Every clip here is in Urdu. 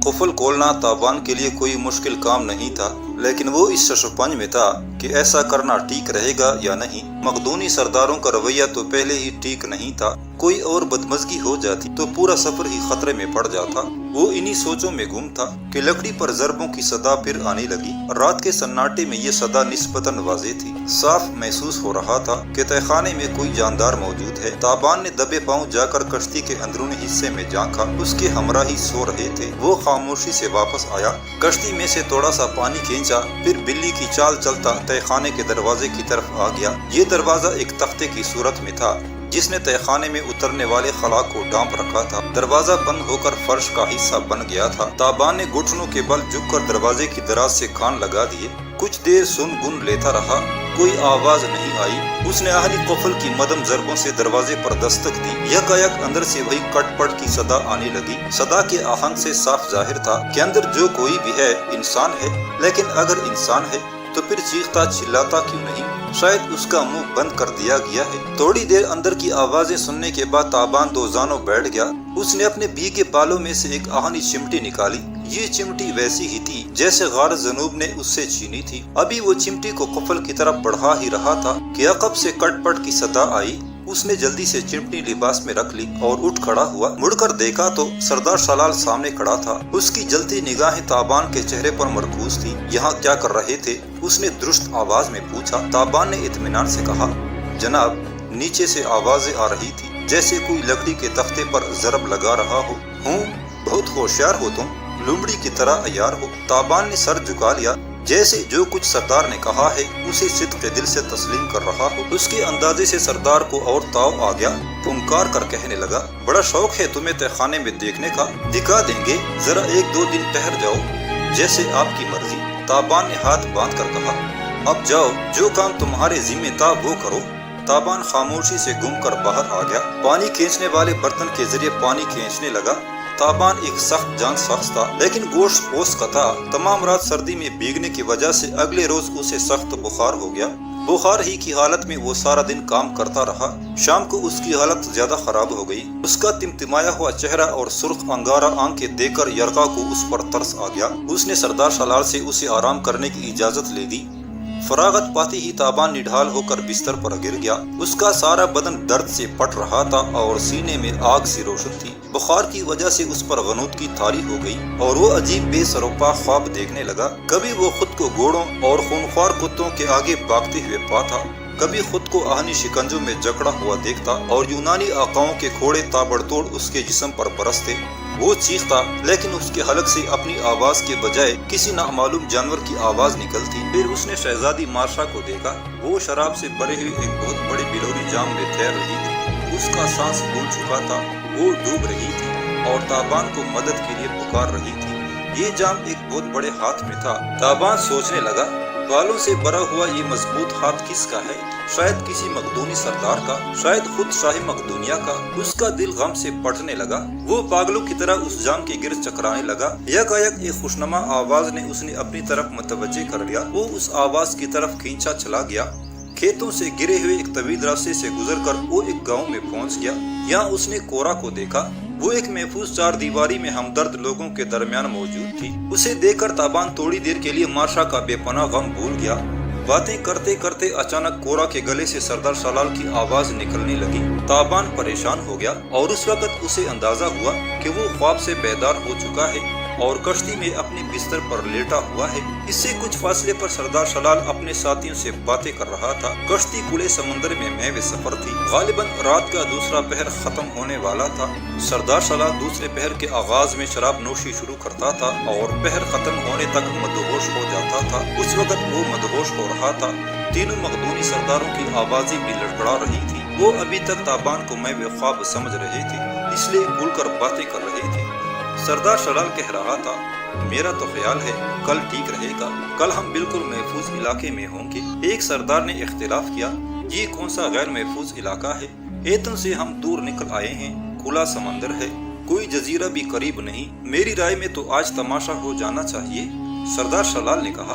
قفل کھولنا تابان کے لیے کوئی مشکل کام نہیں تھا، لیکن وہ اس ششپنج میں تھا کہ ایسا کرنا ٹھیک رہے گا یا نہیں۔ مقدونی سرداروں کا رویہ تو پہلے ہی ٹھیک نہیں تھا، کوئی اور بدمزگی ہو جاتی تو پورا سفر ہی خطرے میں پڑ جاتا۔ وہ انہی سوچوں میں گم تھا کہ لکڑی پر ضربوں کی صدا پھر آنے لگی۔ رات کے سناٹے میں یہ صدا نسبتاً واضح تھی۔ صاف محسوس ہو رہا تھا کہ تہہ خانے میں کوئی جاندار موجود ہے۔ تابان نے دبے پاؤں جا کر کشتی کے اندرونی حصے میں جھانکا۔ اس کے ہمراہی سو رہے تھے۔ وہ خاموشی سے واپس آیا، کشتی میں سے تھوڑا سا پانی کھینچا، پھر بلی کی چال چلتا تہہ خانے کے دروازے کی طرف آ گیا۔ یہ دروازہ ایک تختے کی صورت میں تھا جس نے تہہ خانے میں اترنے والے خلا کو ڈانپ رکھا تھا۔ دروازہ بند ہو کر فرش کا حصہ بن گیا تھا۔ تابان نے گھٹنوں کے بل جھک کر دروازے کی دراز سے کان لگا دیے۔ کچھ دیر سن گن لیتا رہا، کوئی آواز نہیں آئی۔ اس نے اہلی قفل کی مدم ضربوں سے دروازے پر دستک دی۔ یکایک اندر سے وہی کٹ پٹ کی صدا آنے لگی۔ صدا کے آہنگ سے صاف ظاہر تھا کہ اندر جو کوئی بھی ہے انسان ہے، لیکن اگر انسان ہے تو پھر چیختا چلاتا کیوں نہیں؟ شاید اس کا منہ بند کر دیا گیا ہے۔ تھوڑی دیر اندر کی آوازیں سننے کے بعد تابان دو زانوں بیٹھ گیا۔ اس نے اپنے بھیگے بالوں میں سے ایک آہنی چمٹی نکالی۔ یہ چمٹی ویسی ہی تھی جیسے غار جنوب نے اس سے چھینی تھی۔ ابھی وہ چمٹی کو قفل کی طرف بڑھا ہی رہا تھا کہ عقب سے کٹ پٹ کی صدا آئی۔ اس نے جلدی سے چمٹی لباس میں رکھ لی اور اٹھ کھڑا ہوا۔ مڑ کر دیکھا تو سردار شلال سامنے کھڑا تھا۔ اس کی جلتی نگاہیں تابان کے چہرے پر مرکوز تھی۔ یہاں کیا کر رہے تھے؟ اس نے درست آواز میں پوچھا۔ تابان نے اطمینان سے کہا، جناب، نیچے سے آوازیں آ رہی تھی جیسے کوئی لکڑی کے تختے پر ضرب لگا رہا ہو۔ ہوں، بہت ہوشیار ہو تم، لومڑی کی طرح عیار ہو۔ تابان نے سر جھکا لیا جیسے جو کچھ سردار نے کہا ہے اسے صدق دل سے تسلیم کر رہا ہو۔ اس کے اندازے سے سردار کو اور تاؤ آ گیا۔ پھنکار کر کہنے لگا، بڑا شوق ہے تمہیں تہہ خانے میں دیکھنے کا، دکھا دیں گے، ذرا ایک دو دن ٹھہر جاؤ، جیسے آپ کی مرضی۔ تابان نے ہاتھ باندھ کر کہا، اب جاؤ، جو کام تمہارے ذمہ تھا وہ کرو۔ تابان خاموشی سے گم کر باہر آ گیا۔ پانی کھینچنے والے برتن کے ذریعے پانی کھینچنے لگا۔ تابان ایک سخت جان شخص تھا، لیکن گوشت پوش کا تھا۔ تمام رات سردی میں بھیگنے کی وجہ سے اگلے روز اسے سخت بخار ہو گیا۔ بخار ہی کی حالت میں وہ سارا دن کام کرتا رہا۔ شام کو اس کی حالت زیادہ خراب ہو گئی۔ اس کا تمتمایا ہوا چہرہ اور سرخ انگارہ آنکھیں دیکھ کر یرغا کو اس پر ترس آ گیا۔ اس نے سردار شلال سے اسے آرام کرنے کی اجازت لے دی۔ فراغت پاتی ہی تابان نڈھال ہو کر بستر پر گر گیا۔ اس کا سارا بدن درد سے پٹ رہا تھا اور سینے میں آگ سی روشن تھی۔ بخار کی وجہ سے اس پر غنود کی تاری ہو گئی اور وہ عجیب بے سروپا خواب دیکھنے لگا۔ کبھی وہ خود کو گھوڑوں اور خونخوار کتوں کے آگے بھاگتے ہوئے پاتا، کبھی خود کو آہنی شکنجوں میں جکڑا ہوا دیکھتا اور یونانی آقاؤں کے گھوڑے تابڑ توڑ اس کے جسم پر برستے۔ وہ چیختا، لیکن اس کے حلق سے اپنی آواز کے بجائے کسی نامعلوم جانور کی آواز نکلتی۔ پھر اس نے شہزادی مارشا کو دیکھا۔ وہ شراب سے بھرے ہوئے ایک بہت بڑے بلوری جام میں تیر رہی تھی۔ اس کا سانس پھول چکا تھا، وہ ڈوب رہی تھی اور تابان کو مدد کے لیے پکار رہی تھی۔ یہ جام ایک بہت بڑے ہاتھ میں تھا۔ تابان سوچنے لگا، بالوں سے بھرا ہوا یہ مضبوط ہاتھ کس کا ہے؟ شاید کسی مقدونی سردار کا، شاید خود شاہ مقدونیہ کا۔ اس کا دل غم سے پھٹنے لگا۔ وہ پاگلوں کی طرح اس جام کے گرد چکرانے لگا۔ یکایک ایک خوشنما آواز نے اس نے اپنی طرف متوجہ کر لیا۔ وہ اس آواز کی طرف کھینچا چلا گیا۔ کھیتوں سے گرے ہوئے ایک طویل راستے سے گزر کر وہ ایک گاؤں میں پہنچ گیا۔ یہاں اس نے کورا کو دیکھا۔ وہ ایک محفوظ چار دیواری میں ہمدرد لوگوں کے درمیان موجود تھی۔ اسے دیکھ کر تابان تھوڑی دیر کے لیے مارشا کا بے پناہ غم بھول گیا۔ باتیں کرتے کرتے اچانک کورا کے گلے سے سردار شلال کی آواز نکلنے لگی۔ تابان پریشان ہو گیا اور اس وقت اسے اندازہ ہوا کہ وہ خواب سے بیدار ہو چکا ہے اور کشتی میں اپنے بستر پر لیٹا ہوا ہے۔ اس سے کچھ فاصلے پر سردار شلال اپنے ساتھیوں سے باتیں کر رہا تھا۔ کشتی کھلے سمندر میں محو سفر تھی۔ غالباً رات کا دوسرا پہر ختم ہونے والا تھا۔ سردار شلال دوسرے پہر کے آغاز میں شراب نوشی شروع کرتا تھا اور پہر ختم ہونے تک مدہوش ہو جاتا تھا۔ اس وقت وہ مدہوش ہو رہا تھا۔ تینوں مقدونی سرداروں کی آوازیں بھی لڑکڑا رہی تھی۔ وہ ابھی تک تابان کو محو خواب سمجھ رہے تھے، اس لیے کھل کر باتیں کر رہے تھے۔ سردار شلال کہہ رہا تھا، میرا تو خیال ہے کل ٹھیک رہے گا، کل ہم بالکل محفوظ علاقے میں ہوں گے۔ ایک سردار نے اختلاف کیا، یہ کون سا غیر محفوظ علاقہ ہے؟ ایتن سے ہم دور نکل آئے ہیں، کھلا سمندر ہے، کوئی جزیرہ بھی قریب نہیں۔ میری رائے میں تو آج تماشا ہو جانا چاہیے۔ سردار شلال نے کہا،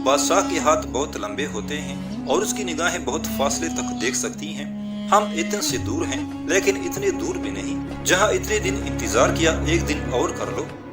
بادشاہ کے ہاتھ بہت لمبے ہوتے ہیں اور اس کی نگاہیں بہت فاصلے تک دیکھ سکتی ہیں۔ ہم اتن سے دور ہیں لیکن اتنے دور بھی نہیں۔ جہاں اتنے دن انتظار کیا ایک دن اور کر لو۔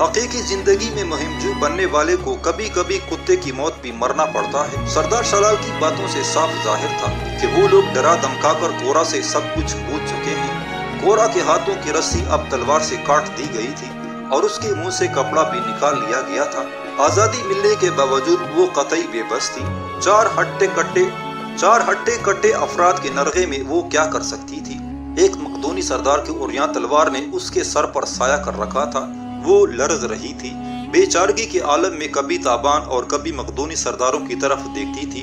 حقیقی زندگی میں مہم جو بننے والے کو کبھی کبھی کتے کی موت بھی مرنا پڑتا ہے۔ سردار شلال کی باتوں سے صاف ظاہر تھا کہ وہ لوگ ڈرا دھمکا کر کورا سے سب کچھ پوچھ چکے ہیں۔ کورا کے ہاتھوں کی رسی اب تلوار سے کاٹ دی گئی تھی اور اس کے منہ سے کپڑا بھی نکال لیا گیا تھا۔ آزادی ملنے کے باوجود وہ قطعی بے بس تھی۔ چار ہٹے کٹے افراد کے نرغے میں وہ کیا کر سکتی تھی؟ ایک مقدونی سردار کی عریاں تلوار نے اس کے سر پر سایہ کر رکھا تھا۔ وہ لرز رہی تھی، بے چارگی کے عالم میں کبھی تابان اور کبھی مقدونی سرداروں کی طرف دیکھتی تھی۔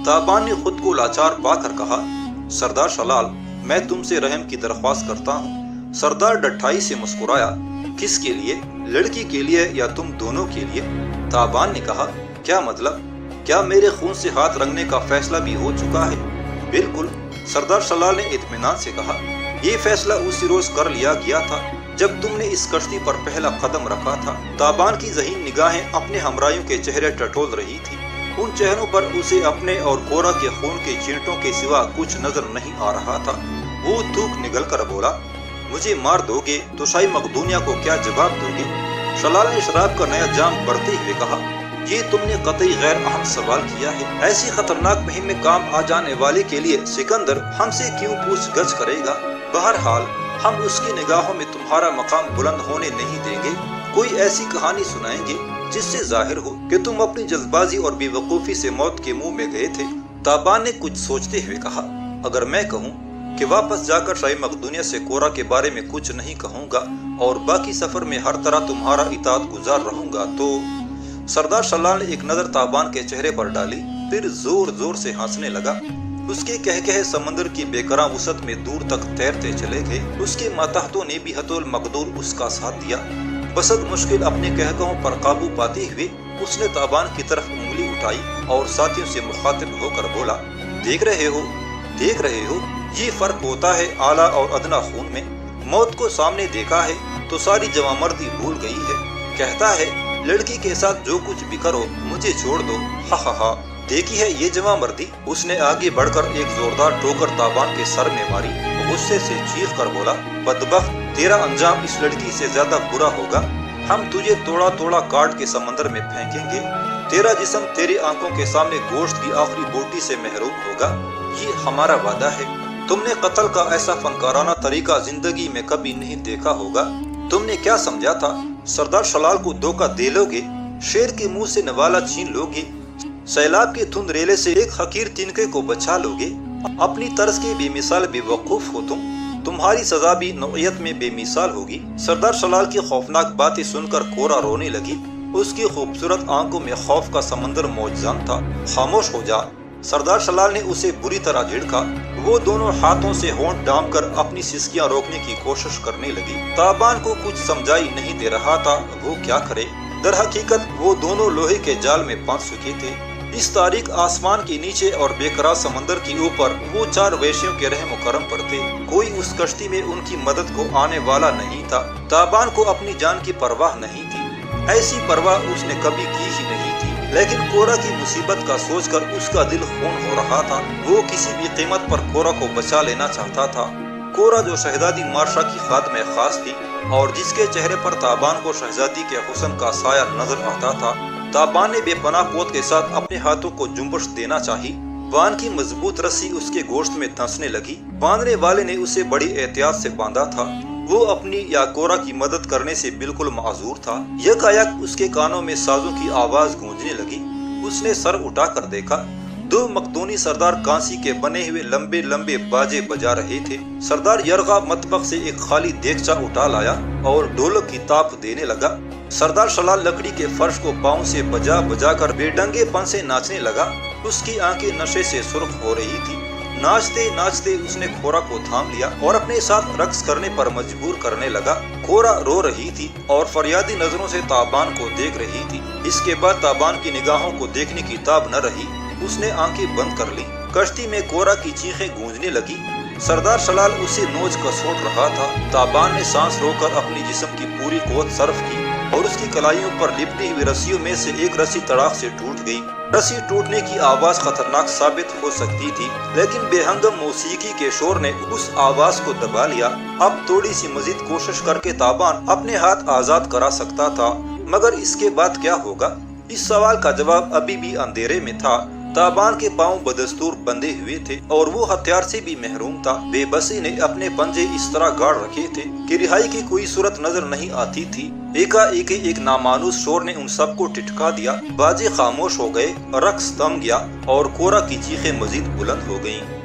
تابان نے خود کو لاچار پا کر کہا، سردار شلال، میں تم سے رحم کی درخواست کرتا ہوں۔ سردار ڈٹھائی سے مسکرایا، کس کے لیے؟ لڑکی کے لیے یا تم دونوں کے لیے؟ تابان نے کہا، کیا مطلب؟ کیا میرے خون سے ہاتھ رنگنے کا فیصلہ بھی ہو چکا ہے؟ بالکل، سردار شلال نے اطمینان سے کہا، یہ فیصلہ اسی روز کر لیا گیا تھا جب تم نے اس کشتی پر پہلا قدم رکھا تھا۔ تابان کی ذہین نگاہیں اپنے ہمراہیوں کے چہرے ٹٹول رہی تھی۔ ان چہروں پر اسے اپنے اور کورا کے خون کے چینٹوں کے سوا کچھ نظر نہیں آ رہا تھا۔ وہ تھوک نگل کر بولا، مجھے مار دو گے تو شاہی مقدونیہ کو کیا جواب دو گے؟ شلال نے شراب کا نیا جام بڑھتے ہوئے کہا، یہ تم نے قطعی غیر اہم سوال کیا ہے۔ ایسی خطرناک مہم میں کام آ جانے والے کے لیے سکندر ہم سے کیوں پوچھ گچھ کرے گا؟ بہرحال ہم اس کی نگاہوں میں تمہارا مقام بلند ہونے نہیں دیں گے۔ کوئی ایسی کہانی سنائیں گے جس سے ظاہر ہو کہ تم اپنی جلد بازی اور بے وقوفی سے موت کے منہ میں گئے تھے۔ تابان نے کچھ سوچتے ہوئے کہا، اگر میں کہوں کہ واپس جا کر شاہی مقدونیہ سے کورا کے بارے میں کچھ نہیں کہوں گا اور باقی سفر میں ہر طرح تمہارا اطاعت گزار رہوں گا تو… سردار شلال نے ایک نظر تابان کے چہرے پر ڈالی، پھر زور زور سے ہنسنے لگا۔ اس کے کہے سمندر کی بے قرار وسعت میں دور تک تیرتے چلے گئے۔ اس کے ماتحتوں نے بھی حت المقدور اس کا ساتھ دیا۔ بسد مشکل اپنے کہکہوں پر قابو پاتے ہوئے اس نے تابان کی طرف انگلی اٹھائی اور ساتھیوں سے مخاطب ہو کر بولا، دیکھ رہے ہو یہ فرق ہوتا ہے اعلیٰ اور ادنا خون میں۔ موت کو سامنے دیکھا ہے تو ساری جوانمردی بھول گئی ہے۔ کہتا ہے لڑکی کے ساتھ جو کچھ بھی کرو مجھے چھوڑ دو، ہا ہا ہا۔ دیکھی ہے یہ جوانمردی؟ اس نے آگے بڑھ کر ایک زوردار ٹوکر تابان کے سر میں ماری، غصے سے چیخ کر بولا، بدبخت، تیرا انجام اس لڑکی سے زیادہ برا ہوگا۔ ہم تجھے توڑا توڑا کاٹ کے سمندر میں پھینکیں گے۔ تیرا جسم تیری آنکھوں کے سامنے گوشت کی آخری بوٹی سے محروم ہوگا۔ یہ ہمارا وعدہ ہے۔ تم نے قتل کا ایسا فنکارانہ طریقہ زندگی میں کبھی نہیں دیکھا ہوگا۔ تم نے کیا سمجھا تھا سردار شلال کو دھوکہ دے لو گے، شیر کے منہ سے نوالا چھین لو گے، سیلاب کے دھند ریلے سے ایک حقیر تنکے کو بچا لو گے؟ اپنی طرز کے بے مثال بے وقوف ہو تم۔ تمہاری سزا بھی نوعیت میں بے مثال ہوگی۔ سردار شلال کی خوفناک باتیں سن کر کورا رونے لگی۔ اس کی خوبصورت آنکھوں میں خوف کا سمندر موجزان تھا۔ خاموش ہو جا، سردار شلال نے اسے بری طرح جھڑکا۔ وہ دونوں ہاتھوں سے ہونٹ ڈام کر اپنی سسکیاں روکنے کی کوشش کرنے لگی۔ تابان کو کچھ سمجھائی نہیں دے رہا تھا، وہ کیا کرے؟ در حقیقت وہ دونوں لوہے کے جال میں پھنس چکے تھے۔ اس تاریک آسمان کے نیچے اور بے قرار سمندر کے اوپر وہ چار ویشیوں کے رحم و کرم پر تھے۔ کوئی اس کشتی میں ان کی مدد کو آنے والا نہیں تھا۔ تابان کو اپنی جان کی پرواہ نہیں تھی، ایسی پرواہ اس نے کبھی کی ہی نہیں تھی۔ لیکن کورا کی مصیبت کا سوچ کر اس کا دل خون ہو رہا تھا۔ وہ کسی بھی قیمت پر کورا کو بچا لینا چاہتا تھا۔ کورا جو شہزادی مارشا کی خادمہ خاص تھی اور جس کے چہرے پر تابان کو شہزادی کے حسن کا سایہ نظر آتا تھا۔ تابان نے بے پناہ قوت کے ساتھ اپنے ہاتھوں کو جنبش دینا چاہی۔ بان کی مضبوط رسی اس کے گوشت میں دھنسنے لگی۔ باندھنے والے نے اسے بڑی احتیاط سے باندھا تھا۔ وہ اپنی یا کورا کی مدد کرنے سے بالکل معذور تھا۔ یکایک اس کے کانوں میں سازوں کی آواز گونجنے لگی۔ اس نے سر اٹھا کر دیکھا، دو مقدونی سردار کانسی کے بنے ہوئے لمبے لمبے باجے بجا رہے تھے۔ سردار یرغا مطبخ سے ایک خالی دیگچا اٹھا لایا اور ڈھولک کی تاپ دینے لگا۔ سردار شلال لکڑی کے فرش کو پاؤں سے بجا بجا کر بے ڈنگے پن سے ناچنے لگا۔ اس کی آنکھیں نشے سے سرخ ہو رہی تھی۔ ناچتے ناچتے اس نے کورا کو تھام لیا اور اپنے ساتھ رقص کرنے پر مجبور کرنے لگا۔ کورا رو رہی تھی اور فریادی نظروں سے تابان کو دیکھ رہی تھی۔ اس کے بعد تابان کی نگاہوں کو دیکھنے کی تاب نہ رہی۔ اس نے آنکھیں بند کر لی۔ کشتی میں کورا کی چیخیں گونجنے لگی۔ سردار شلال اسے نوچ کسوٹ رہا تھا۔ تابان نے سانس روک کر اپنی جسم کی پوری قوت صرف کی۔ اور اس کی کلائیوں پر لپٹی ہوئی رسیوں میں سے ایک رسی تڑاک سے ٹوٹ گئی۔ رسی ٹوٹنے کی آواز خطرناک ثابت ہو سکتی تھی، لیکن بے ہنگم موسیقی کے شور نے اس آواز کو دبا لیا۔ اب تھوڑی سی مزید کوشش کر کے تابان اپنے ہاتھ آزاد کرا سکتا تھا، مگر اس کے بعد کیا ہوگا؟ اس سوال کا جواب ابھی بھی اندھیرے میں تھا۔ تابان کے پاؤں بدستور بندھے ہوئے تھے اور وہ ہتھیار سے بھی محروم تھا۔ بے بسی نے اپنے پنجے اس طرح گاڑ رکھے تھے کہ رہائی کی کوئی صورت نظر نہیں آتی تھی۔ ایک نامانوس شور نے ان سب کو ٹھٹکا دیا۔ باجے خاموش ہو گئے، رقص تھم گیا اور کورا کی چیخیں مزید بلند ہو گئیں۔